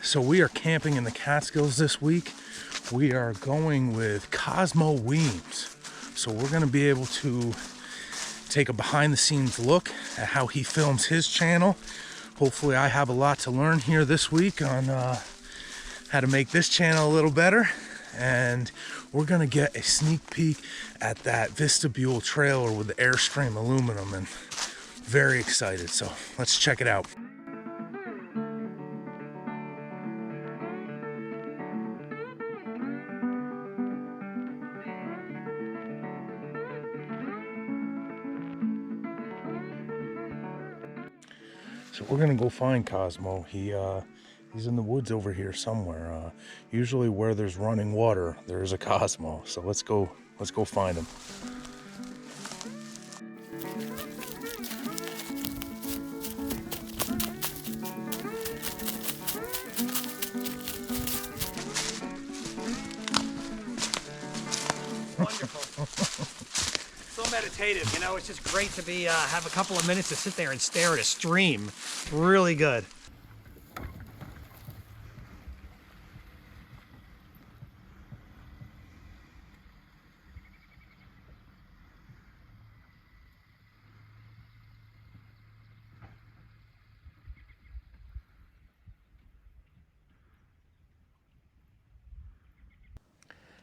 So we are camping in the Catskills this week. We are going with Cosmo Weems. So we're going to be able to take a behind the scenes look at how he films his channel. Hopefully I have a lot to learn here this week on how to make this channel a little better. And we're going to get a sneak peek at that Vistabule trailer with the Airstream aluminum, and very excited. So let's check it out. So we're gonna go find Cosmo. He's in the woods over here somewhere. Usually where there's running water, there's a Cosmo. So let's go find him. Wonderful. So meditative, you know, it's just great to be have a couple of minutes to sit there and stare at a stream. Really good.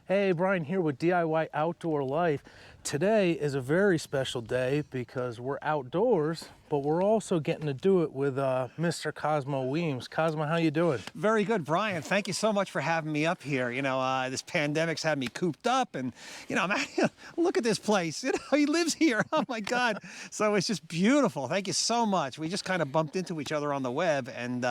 Hey, Brian here with DIY Outdoor Life. Today is a very special day because we're outdoors, but we're also getting to do it with Mr. Cosmo Weems. Cosmo, how you doing? Very good, Brian. Thank you so much for having me up here. You know, this pandemic's had me cooped up, and you know, man, look at this place. You know, he lives here. Oh my God! So it's just beautiful. Thank you so much. We just kind of bumped into each other on the web, and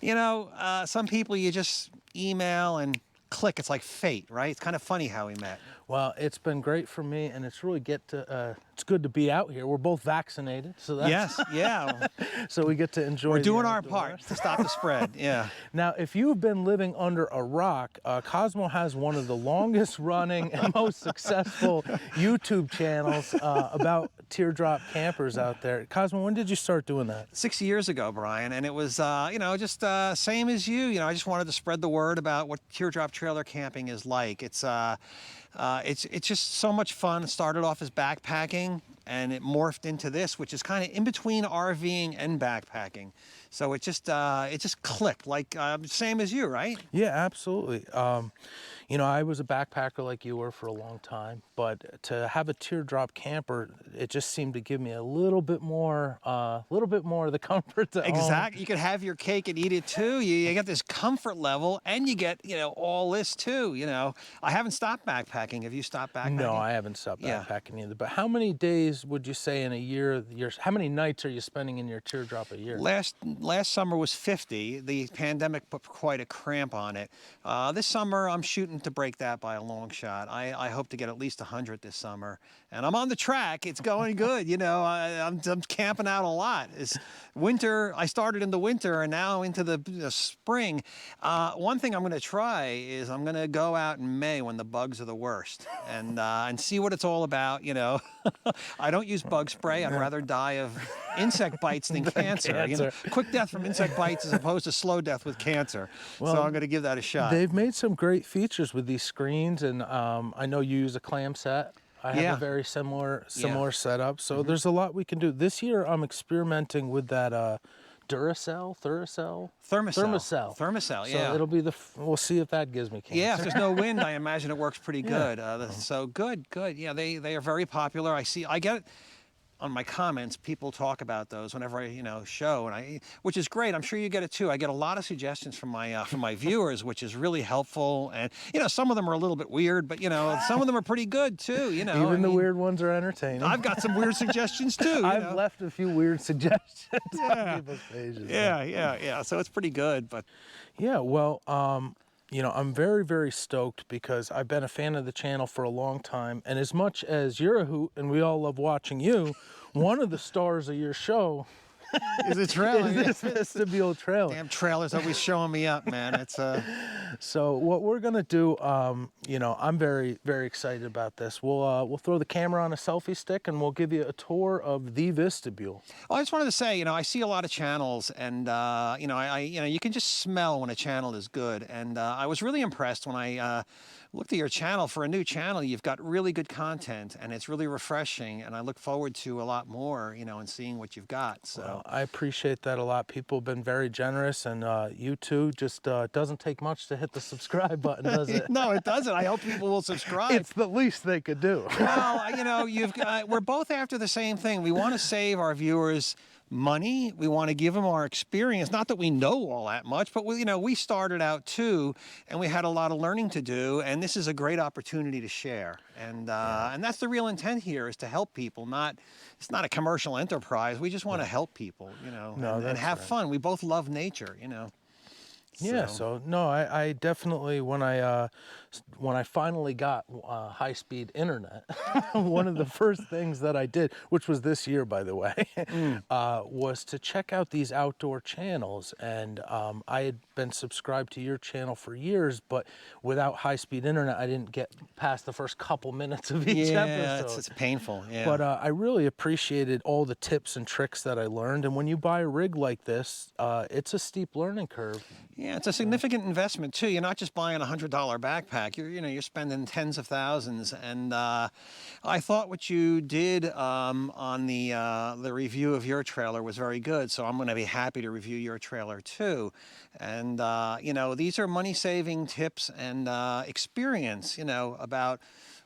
you know, some people you just email and click. It's like fate, right? It's kind of funny how we met. Well, it's been great for me, and it's really it's good to be out here. We're both vaccinated, so that's Yes, yeah. so we get to enjoy. We're the doing our outdoors. part to stop the spread. Yeah. Now, if you've been living under a rock, Cosmo has one of the longest running and most successful YouTube channels about teardrop campers out there. Cosmo, when did you start doing that? 6 years ago, Brian, and it was, you know, just same as you. You know, I just wanted to spread the word about what teardrop trailer camping is like. It's just so much fun. It started off as backpacking, and it morphed into this, which is kind of in between RVing and backpacking. So it just clicked, like same as you, right? Yeah, absolutely. You know, I was a backpacker like you were for a long time, but to have a teardrop camper, it just seemed to give me a little bit more of the comfort to Exactly. You could have your cake and eat it too. You get this comfort level, and you get, you know, all this too. You know, I haven't stopped backpacking. Have you stopped backpacking? No, I haven't stopped backpacking either. But how many days would you say in a year? How many nights are you spending in your teardrop a year? Last summer was 50. The pandemic put quite a cramp on it. This summer, I'm shooting to break that by a long shot. I hope to get at least 100 this summer, and I'm on the track. It's going good. You know, I'm camping out a lot. It's winter. I started in the winter, and now into the spring. One thing I'm going to try is I'm going to go out in May when the bugs are the worst, and see what it's all about. You know, I don't use bug spray. I'd rather die of insect bites than cancer. You know, quick death from insect bites as opposed to slow death with cancer. Well, so I'm going to give that a shot. They've made some great features with these screens, and I know you use a clam set. I have a very similar setup, so there's a lot we can do. This year I'm experimenting with that Thermacell, yeah. So it'll be we'll see if that gives me cancer. Yeah, if there's no wind, I imagine it works pretty good. So good. Yeah, they are very popular. I get it on my comments, people talk about those whenever I, you know, show, and which is great. I'm sure you get it too. I get a lot of suggestions from my viewers, which is really helpful. And you know, some of them are a little bit weird, but you know, some of them are pretty good too. You know, even the weird ones are entertaining. I've got some weird suggestions too. I've left a few weird suggestions on people's pages. Yeah. So it's pretty good, but yeah, well. You know, I'm very, very stoked because I've been a fan of the channel for a long time. And as much as you're a hoot and we all love watching you, one of the stars of your show is a trailer. Is this Vistabule trailer. Damn trailer's always showing me up, man. It's So what we're gonna do, you know, I'm very, very excited about this. We'll throw the camera on a selfie stick and we'll give you a tour of the Vistabule. Well, I just wanted to say, you know, I see a lot of channels, and you know, you know, you can just smell when a channel is good. And I was really impressed when I looked at your channel. For a new channel, you've got really good content, and it's really refreshing. And I look forward to a lot more, you know, and seeing what you've got. So Well, I appreciate that a lot. People have been very generous, and you too. Just doesn't take much to hit the subscribe button, does it? no, it doesn't. I hope people will subscribe. It's the least they could do. Well, you know, we're both after the same thing. We want to save our viewers money. We want to give them our experience. Not that we know all that much, but you know, we started out too, and we had a lot of learning to do. And this is a great opportunity to share. And that's the real intent here, is to help people. It's not a commercial enterprise. We just want to help people, you know, and have fun. We both love nature, you know. Yeah, so no, I definitely, when I finally got high-speed internet, one of the first things that I did, which was this year, by the way, was to check out these outdoor channels. And I had been subscribed to your channel for years, but without high-speed internet, I didn't get past the first couple minutes of each episode. It's painful. Yeah. But I really appreciated all the tips and tricks that I learned. And when you buy a rig like this, it's a steep learning curve. Yeah, it's a significant investment too. You're not just buying a $100 backpack. You're spending tens of thousands. And I thought what you did on the review of your trailer was very good. So I'm going to be happy to review your trailer too. And you know, these are money-saving tips and experience, you know, about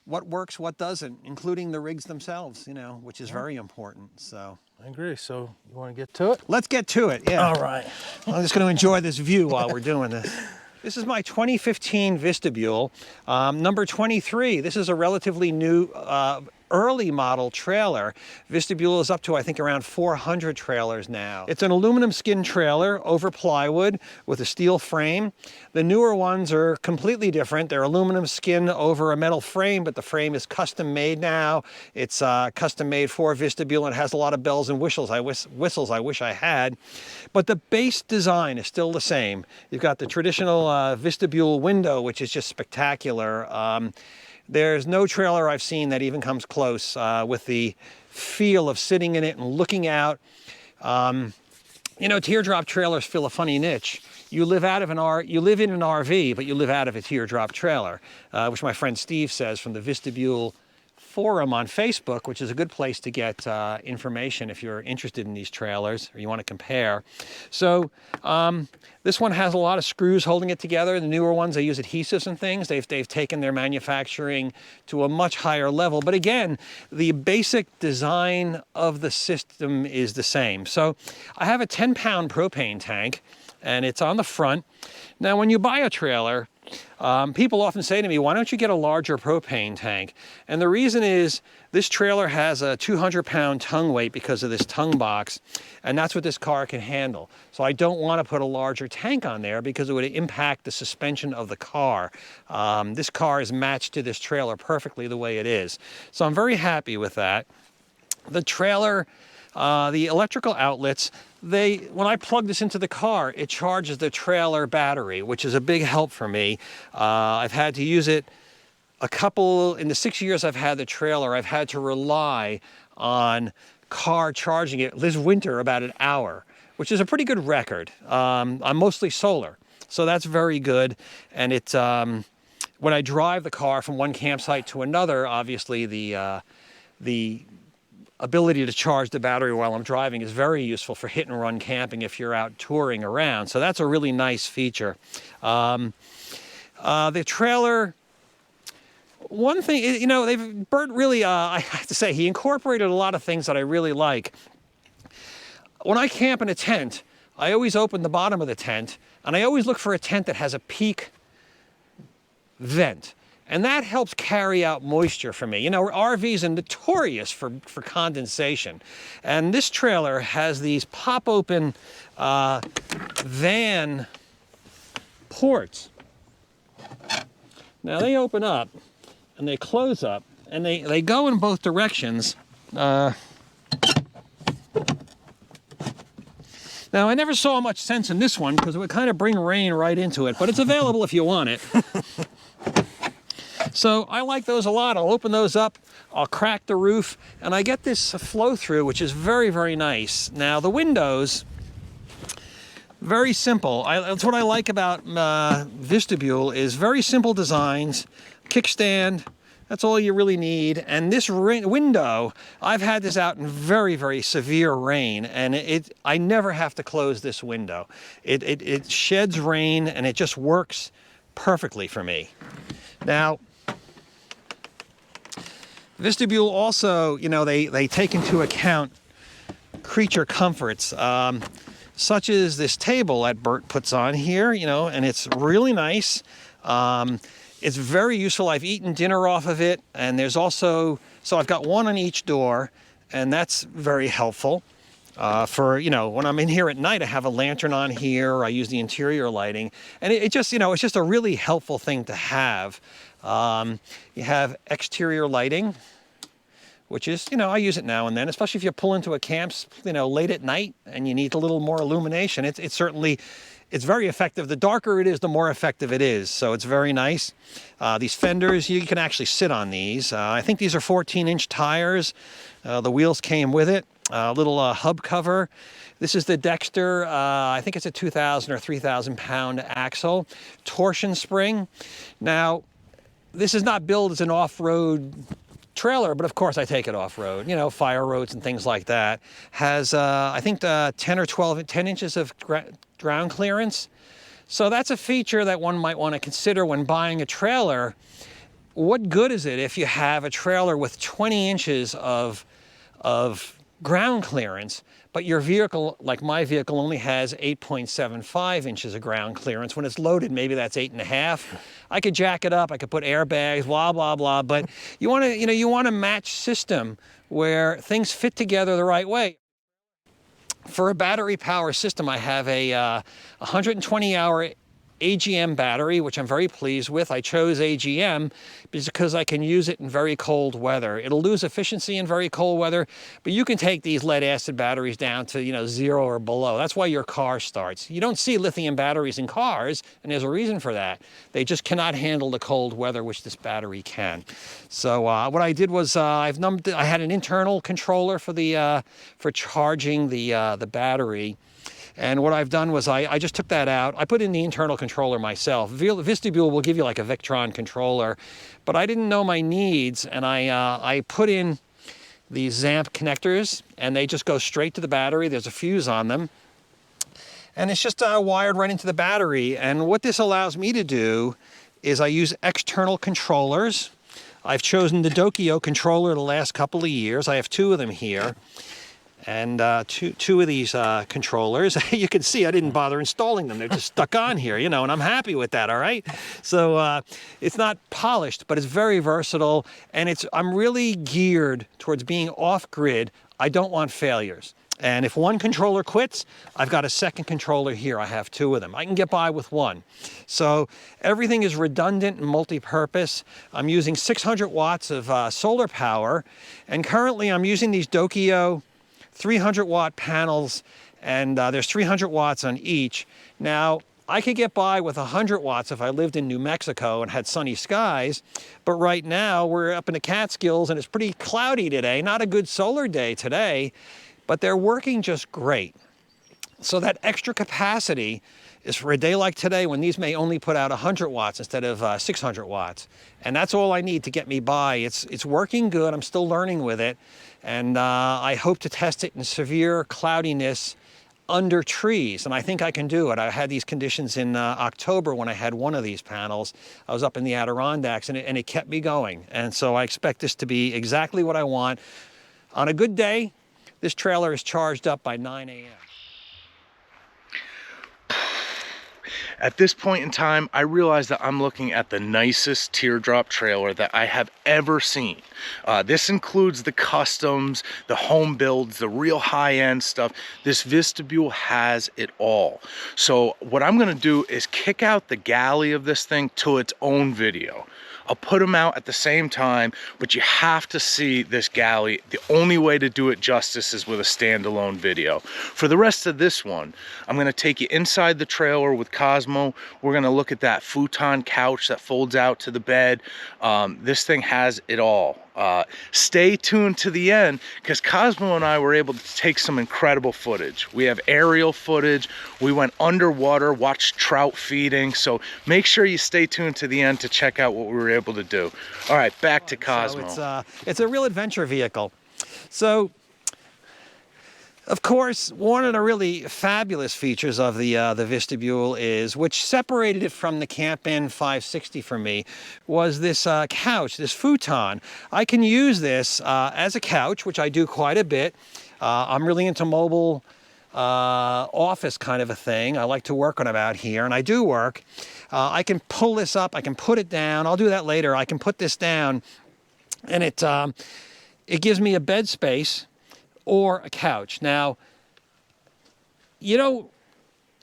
what works, what doesn't, including the rigs themselves, you know, which is very important. So I agree. So you want to get to it? let's get to it. Yeah. All right. I'm just going to enjoy this view while we're doing this. This is my 2015 Vistabule, number 23. This is a relatively new, early model trailer. Vistabule is up to, I think, around 400 trailers now. It's an aluminum skin trailer over plywood with a steel frame. The newer ones are completely different. They're aluminum skin over a metal frame, but the frame is custom made now. It's custom made for Vistabule, and it has a lot of bells and whistles I wish I had. But the base design is still the same. You've got the traditional Vistabule window, which is just spectacular. There's no trailer I've seen that even comes close with the feel of sitting in it and looking out. You know, teardrop trailers fill a funny niche. You live in an RV, but you live out of a teardrop trailer, which my friend Steve says from the Vistabule forum on Facebook, which is a good place to get information if you're interested in these trailers or you want to compare. So this one has a lot of screws holding it together. The newer ones, they use adhesives and things. They've taken their manufacturing to a much higher level. But again, the basic design of the system is the same. So I have a 10-pound propane tank, and it's on the front. Now, when you buy a trailer, people often say to me, why don't you get a larger propane tank? And the reason is this trailer has a 200-pound tongue weight because of this tongue box, and that's what this car can handle. So I don't want to put a larger tank on there because it would impact the suspension of the car. This car is matched to this trailer perfectly the way it is. So I'm very happy with that. The trailer, the electrical outlets, when I plug this into the car, it charges the trailer battery, which is a big help for me. I've had to use it in the 6 years I've had the trailer, I've had to rely on car charging it this winter about an hour, which is a pretty good record. I'm mostly solar, so that's very good. And it's, when I drive the car from one campsite to another, obviously the ability to charge the battery while I'm driving is very useful for hit and run camping if you're out touring around. So that's a really nice feature. The trailer, one thing, you know, Bert really, I have to say, he incorporated a lot of things that I really like. When I camp in a tent, I always open the bottom of the tent, and I always look for a tent that has a peak vent. And that helps carry out moisture for me. You know, RVs are notorious for condensation. And this trailer has these pop-open van ports. Now they open up and they close up and they go in both directions. Now Now, I never saw much sense in this one because it would kind of bring rain right into it, but it's available if you want it. So I like those a lot. I'll open those up, I'll crack the roof, and I get this flow through, which is very, very nice. Now, the windows, very simple. That's what I like about Vistabule, is very simple designs, kickstand. That's all you really need. And this window, I've had this out in very, very severe rain, and I never have to close this window. It sheds rain, and it just works perfectly for me. Now, Vistabule also, you know, they take into account creature comforts, such as this table that Bert puts on here, you know, and it's really nice. It's very useful. I've eaten dinner off of it, and there's also, so I've got one on each door, and that's very helpful. For, you know, when I'm in here at night, I have a lantern on here, I use the interior lighting, and it just, you know, it's just a really helpful thing to have. You have exterior lighting, which is, you know, I use it now and then, especially if you pull into a camp, you know, late at night and you need a little more illumination. It's certainly, it's very effective. The darker it is, the more effective it is. So it's very nice. These fenders, you can actually sit on these. I think these are 14-inch tires. The wheels came with it. A little hub cover. This is the Dexter, I think it's a 2,000 or 3,000 pound axle. Torsion spring. Now, this is not billed as an off-road trailer, but of course I take it off-road, you know, fire roads and things like that. Has, I think, 10 or 10 inches of ground clearance. So that's a feature that one might want to consider when buying a trailer. What good is it if you have a trailer with 20 inches of ground clearance, but your vehicle, like my vehicle, only has 8.75 inches of ground clearance. When it's loaded, maybe that's 8.5. I could jack it up, I could put airbags, blah, blah, blah, but you want to, you know, you want a match system where things fit together the right way. For a battery power system, I have a 120-hour AGM battery, which I'm very pleased with. I chose AGM because I can use it in very cold weather. It'll lose efficiency in very cold weather, but you can take these lead acid batteries down to, you know, 0 or below. That's why your car starts. You don't see lithium batteries in cars, and there's a reason for that. They just cannot handle the cold weather, which this battery can. So what I did was I had an internal controller for the for charging the battery. And what I've done was I just took that out. I put in the internal controller myself. Vistabule will give you like a Victron controller, but I didn't know my needs, and I put in these ZAMP connectors, and they just go straight to the battery. There's a fuse on them, and it's just wired right into the battery. And what this allows me to do is I use external controllers. I've chosen the Dokio controller the last couple of years. I have 2 of them here. And two of these controllers, you can see I didn't bother installing them. They're just stuck on here, you know, and I'm happy with that, all right? So it's not polished, but it's very versatile, and I'm really geared towards being off-grid. I don't want failures. And if one controller quits, I've got a second controller here. I have 2 of them. I can get by with one. So everything is redundant and multi-purpose. I'm using 600 watts of solar power, and currently I'm using these Dokio 300-watt panels, and there's 300 watts on each. Now, I could get by with 100 watts if I lived in New Mexico and had sunny skies, but right now we're up in the Catskills and it's pretty cloudy today. Not a good solar day today, but they're working just great. So that extra capacity is for a day like today when these may only put out 100 watts instead of 600 watts. And that's all I need to get me by. It's working good. I'm still learning with it. And I hope to test it in severe cloudiness under trees, and I think I can do it. I had these conditions in October when I had one of these panels. I was up in the Adirondacks, and it kept me going. And so I expect this to be exactly what I want. On a good day, this trailer is charged up by 9 a.m. At this point in time, I realize that I'm looking at the nicest teardrop trailer that I have ever seen. This includes the customs, the home builds, the real high-end stuff. This Vistabule has it all. So what I'm gonna do is kick out the galley of this thing to its own video. I'll put them out at the same time, but you have to see this galley. The only way to do it justice is with a standalone video. For the rest of this one, I'm gonna take you inside the trailer with Cosmo. We're gonna look at that futon couch that folds out to the bed. This thing has it all. Stay tuned to the end, because Cosmo and I were able to take some incredible footage. We have aerial footage, we went underwater, watched trout feeding, so make sure you stay tuned to the end to check out what we were able to do. All right, back to Cosmo. So it's a real adventure vehicle. So, of course, one of the really fabulous features of the Vistabule is, which separated it from the Camp-In 560 for me, was this couch, this futon. I can use this as a couch, which I do quite a bit. I'm really into mobile office kind of a thing. I like to work when I'm out here, and I do work. I can pull this up, I can put it down. I'll do that later. I can put this down, and it gives me a bed space or a couch. Now, you know,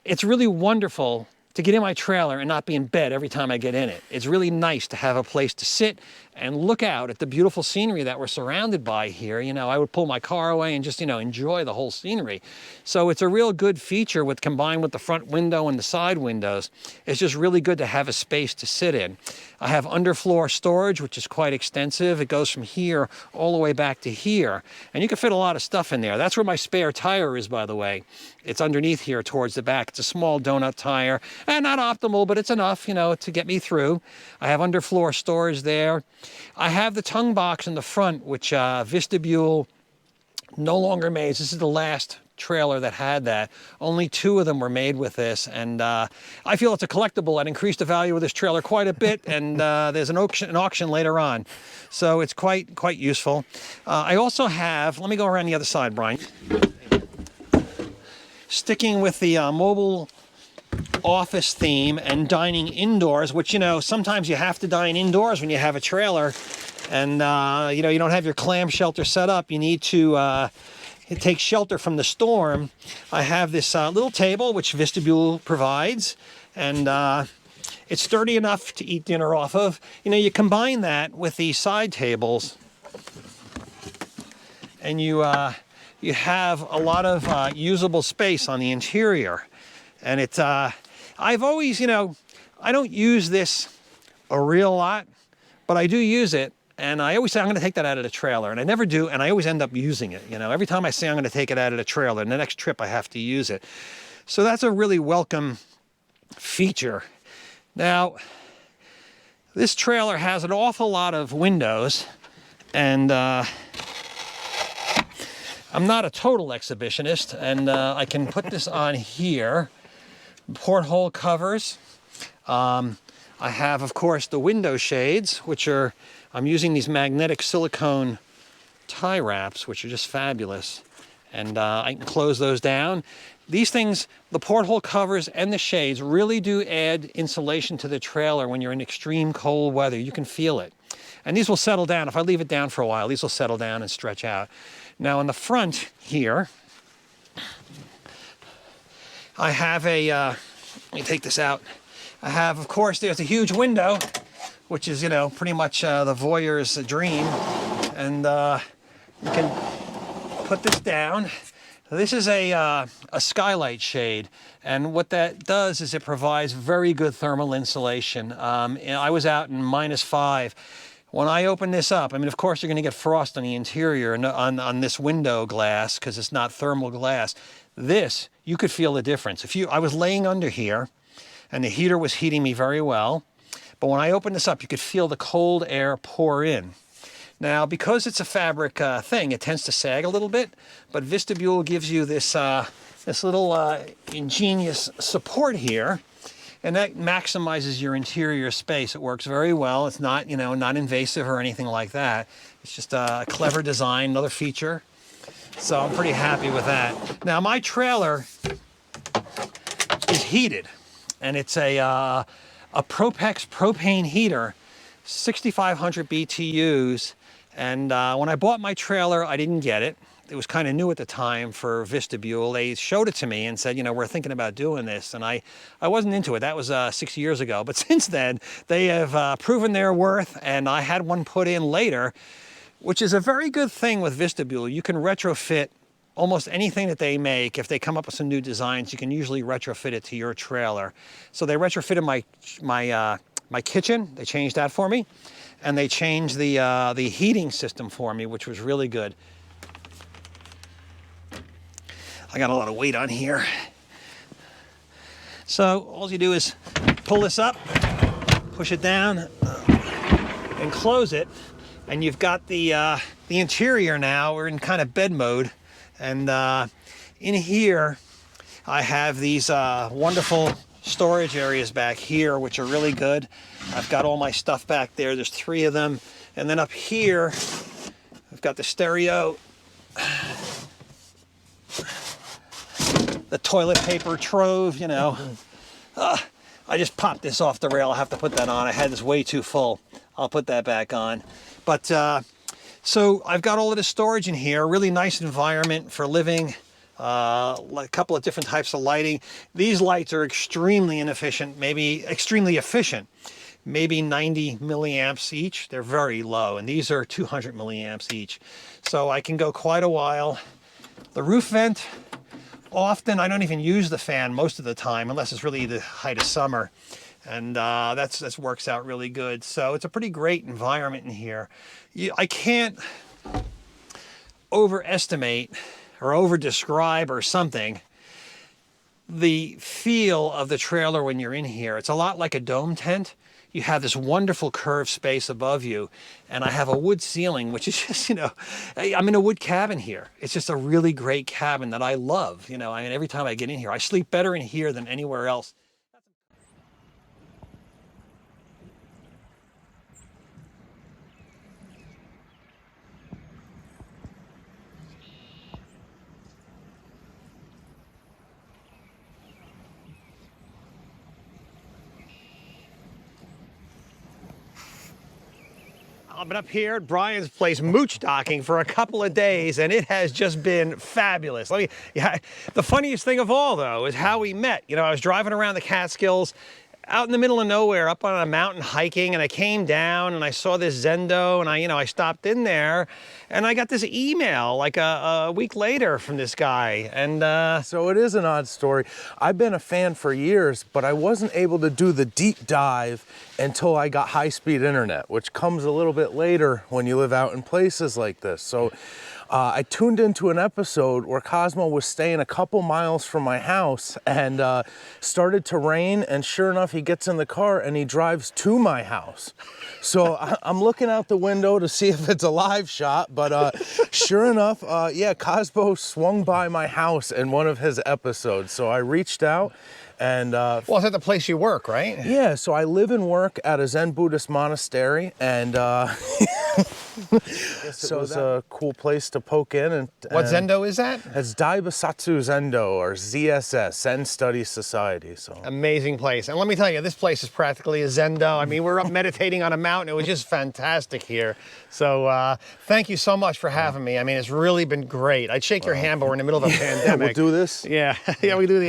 it's really wonderful to get in my trailer and not be in bed every time I get in it. It's really nice to have a place to sit and look out at the beautiful scenery that we're surrounded by here. You know, I would pull my car away and just, you know, enjoy the whole scenery. So it's a real good feature with combined with the front window and the side windows. It's just really good to have a space to sit in. I have underfloor storage, which is quite extensive. It goes from here all the way back to here. And you can fit a lot of stuff in there. That's where my spare tire is, by the way. It's underneath here towards the back. It's a small donut tire, and not optimal, but it's enough, you know, to get me through. I have underfloor storage there. I have the tongue box in the front, which Vistabule no longer makes. This is the last trailer that had that. Only 2 of them were made with this, and I feel it's a collectible. I'd increased the value of this trailer quite a bit, and there's an auction later on. So it's quite useful. I also have, let me go around the other side, Brian. Sticking with the mobile office theme and dining indoors, which, you know, sometimes you have to dine indoors when you have a trailer, and you know, you don't have your clam shelter set up. You need to take shelter from the storm. I have this little table which Vistabule provides, and it's sturdy enough to eat dinner off of. You know, you combine that with the side tables, and you have a lot of usable space on the interior. And it's, I've always, you know, I don't use this a real lot, but I do use it. And I always say I'm going to take that out of the trailer, and I never do, and I always end up using it. You know, every time I say I'm going to take it out of the trailer, and the next trip I have to use it. So that's a really welcome feature. Now, this trailer has an awful lot of windows, and I'm not a total exhibitionist, and I can put this on here. Porthole covers. I have, of course, the window shades, which are, I'm using these magnetic silicone tie wraps, which are just fabulous. And I can close those down. These things, the porthole covers and the shades, really do add insulation to the trailer when you're in extreme cold weather. You can feel it. And these will settle down. If I leave it down for a while, these will settle down and stretch out. Now, in the front here, I have a, let me take this out. I have, of course, there's a huge window, which is, you know, pretty much the voyeur's dream. And you can put this down. This is a skylight shade, and what that does is it provides very good thermal insulation. I was out in -5. When I open this up, I mean, of course, you're going to get frost on the interior and on this window glass because it's not thermal glass. This, you could feel the difference. I was laying under here, and the heater was heating me very well, but when I opened this up, you could feel the cold air pour in. Now, because it's a fabric thing, it tends to sag a little bit, but Vistabule gives you this this little ingenious support here, and that maximizes your interior space. It works very well. It's not, you know, not invasive or anything like that. It's just a clever design, another feature. So I'm pretty happy with that. Now, my trailer is heated, and it's a Propex propane heater, 6,500 BTUs, And when I bought my trailer, I didn't get it. It was kind of new at the time for Vistabule. They showed it to me and said, you know, we're thinking about doing this. And I wasn't into it. That was 6 years ago. But since then, they have proven their worth. And I had one put in later, which is a very good thing with Vistabule. You can retrofit almost anything that they make. If they come up with some new designs, you can usually retrofit it to your trailer. So they retrofitted my kitchen. They changed that for me. And they changed the heating system for me, which was really good. I got a lot of weight on here. So all you do is pull this up, push it down, and close it. And you've got the interior now. We're in kind of bed mode. And in here, I have these wonderful storage areas back here, which are really good. I've got all my stuff back there. There's 3 of them. And then up here, I've got the stereo, the toilet paper trove, you know. I just popped this off the rail. I'll have to put that on. I had this way too full. I'll put that back on. But so I've got all of this storage in here. Really nice environment for living. A couple of different types of lighting. These lights are extremely inefficient, maybe extremely efficient. Maybe 90 milliamps each. They're very low, and these are 200 milliamps each. So I can go quite a while. The roof vent, often I don't even use the fan most of the time, unless it's really the height of summer. And that works out really good. So it's a pretty great environment in here. I can't overestimate or over-describe or something the feel of the trailer when you're in here. It's a lot like a dome tent. You have this wonderful curved space above you, and I have a wood ceiling, which is just, you know, I'm in a wood cabin here. It's just a really great cabin that I love. You know, I mean, every time I get in here, I sleep better in here than anywhere else. I've been up here at Brian's place mooch docking for a couple of days, and it has just been fabulous. The funniest thing of all, though, is how we met. You know, I was driving around the Catskills, out in the middle of nowhere, up on a mountain hiking, and I came down and I saw this Zendo, and I stopped in there, and I got this email like a week later from this guy. And So it is an odd story. I've been a fan for years, but I wasn't able to do the deep dive until I got high-speed internet, which comes a little bit later when you live out in places like this. So I tuned into an episode where Cosmo was staying a couple miles from my house, and started to rain, and sure enough, he gets in the car and he drives to my house. So I'm looking out the window to see if it's a live shot, but sure enough, yeah, Cosmo swung by my house in one of his episodes. So I reached out. And well, it's at the place you work, right? yeah, so I live and work at a Zen Buddhist monastery, and so it's a cool place to poke in. And What Zendo is that? It's Daibasatsu Zendo, or ZSS, Zen Study Society. So Amazing place. And let me tell you, this place is practically a Zendo. I mean, we're up meditating on a mountain. It was just fantastic here. So thank you so much for having me. I mean, it's really been great. I'd shake your hand, but we're in the middle of a pandemic. we'll do this. Yeah, yeah, we'll do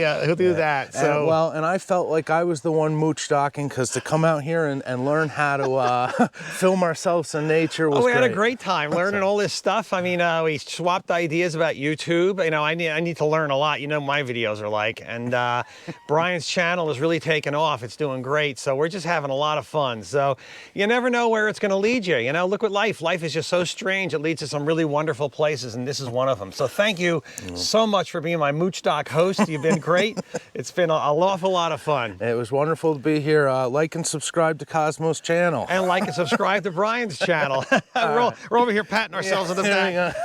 that. So And I felt like I was the one mooch docking, because to come out here and learn how to film ourselves in nature was we great. had a great time learning all this stuff. I mean, we swapped ideas about YouTube. You know, I need to learn a lot. You know, my videos are like, and Brian's channel is really taking off. It's doing great. So we're just having a lot of fun. So you never know where it's going to lead you. You know, look what life is just so strange. It leads to some really wonderful places, and this is one of them. So thank you so much for being my Mooch Doc host. You've been great. It's been an awful lot of fun. It was wonderful to be here. Like and subscribe to Cosmo's channel. And like and subscribe to Brian's channel. We're over here patting ourselves on the back.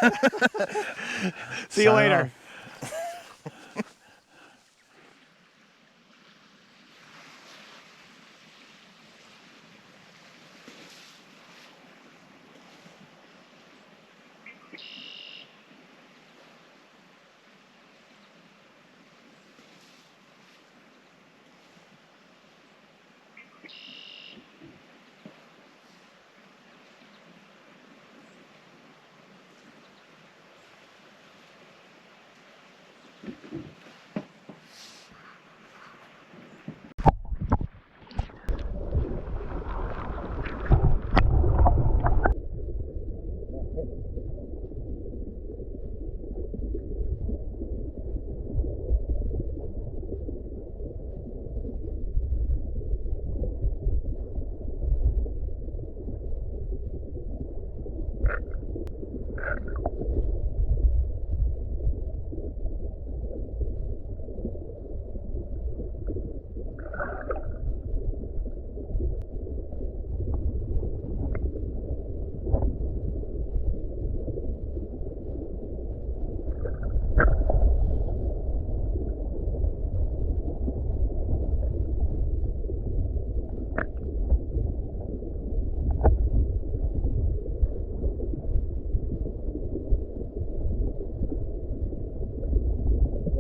See you later. Yeah,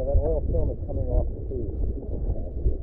that oil film is coming off the food.